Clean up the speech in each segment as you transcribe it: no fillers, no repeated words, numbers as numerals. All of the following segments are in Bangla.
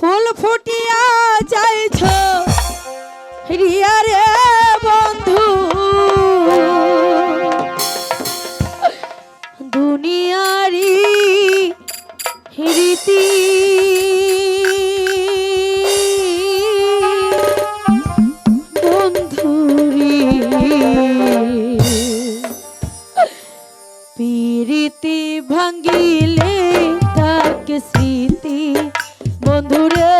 ফুল ফুটিয়া যাইছ রিয়া রে বন্ধু, দুনিয়ারি রীতি বন্ধুরি প্রীতি ভাঙ্গিলে থাকে স্মৃতি বন্ধুরে,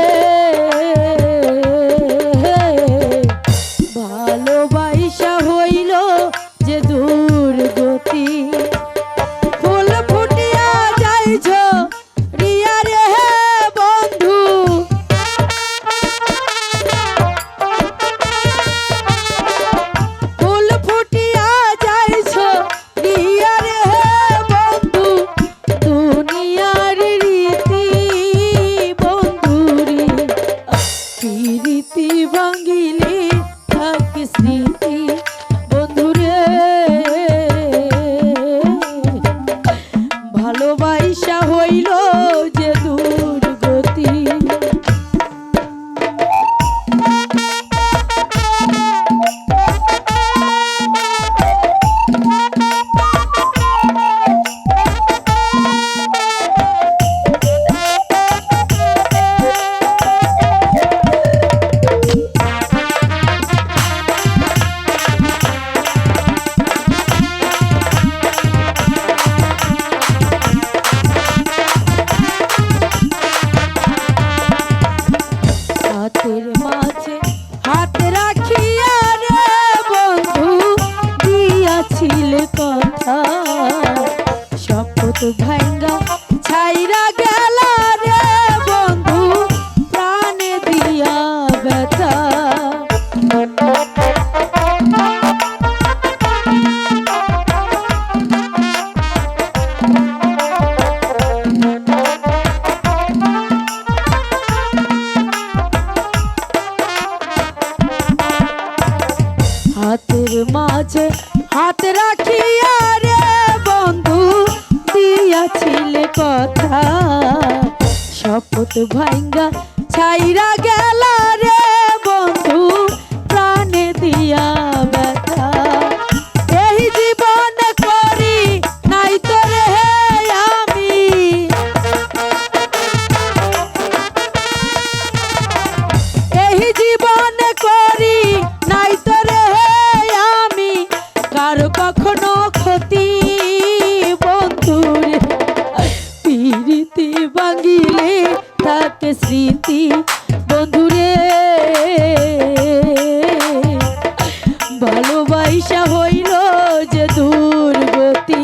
ভালোবাসা হইল যে দুর্গতি। ফুল ফুটিয়া যাইছ রিয়া রে বন্ধু, ফুল ফুটিয়া যাইছ রিয়া রে বন্ধু, দুনিয়ার রীতি বন্ধুরি প্রীতি ভাঙ্গিলে থাকে স্মৃতি বন্ধুরে, ভালোবাসা হইল যে দুর্গতি। হাতের মাঝে হাত রাখিয়া রে বন্ধু দিয়াছিলে কথা, শপথ ভাঙ্গা ছাইরা গেলা রে বন্ধু প্রাণে দিয়া ব্যথা। হাতের মাঝে হাত রাখিয়া রে বন্ধু দিয়াছিলে কথা, শপথ ভাঙ্গা ছাইরা গেলা রে বন্ধু প্রাণে দিয়া ব্যথা। এই জীবন করি নাই তোরে আমি, এই জীবন করি নাই তোরে আমি, কারো কখনো ক্ষতি বন্ধুরে প্রীতি ভাঙ্গিলে থাকে স্মৃতি বন্ধুরে, ভালোবাসা হইল যে দুর্গতি।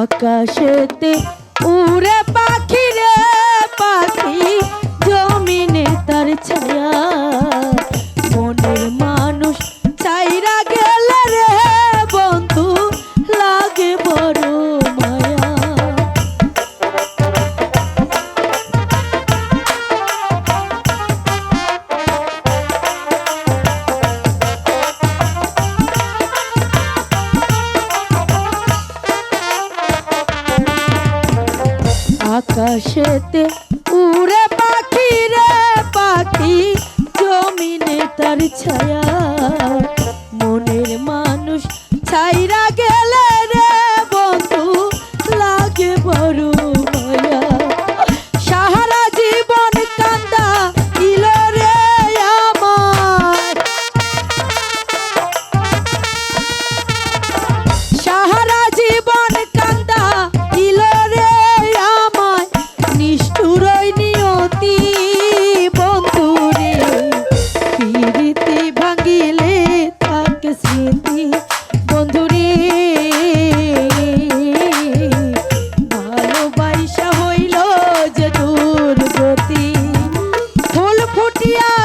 আকাশেতে উড়ে পাখি রে পাখি, জমিনে তার ছায়া, মনের মানুষ ছাইরা গেলে রে বন্ধু লাগে বড় মায়া। আকাশেতে উড়ে পাখি রে পাখি, জমিনে তার ছায়া, মনের মানুষ ছাইরা গেলে রে বন্ধু লাগে বড় মায়া। সারা জীবন কান্দা দিল রে আমার, সারা জীবন কান্দা দিল রে আমায় নিষ্ঠুর দিয়া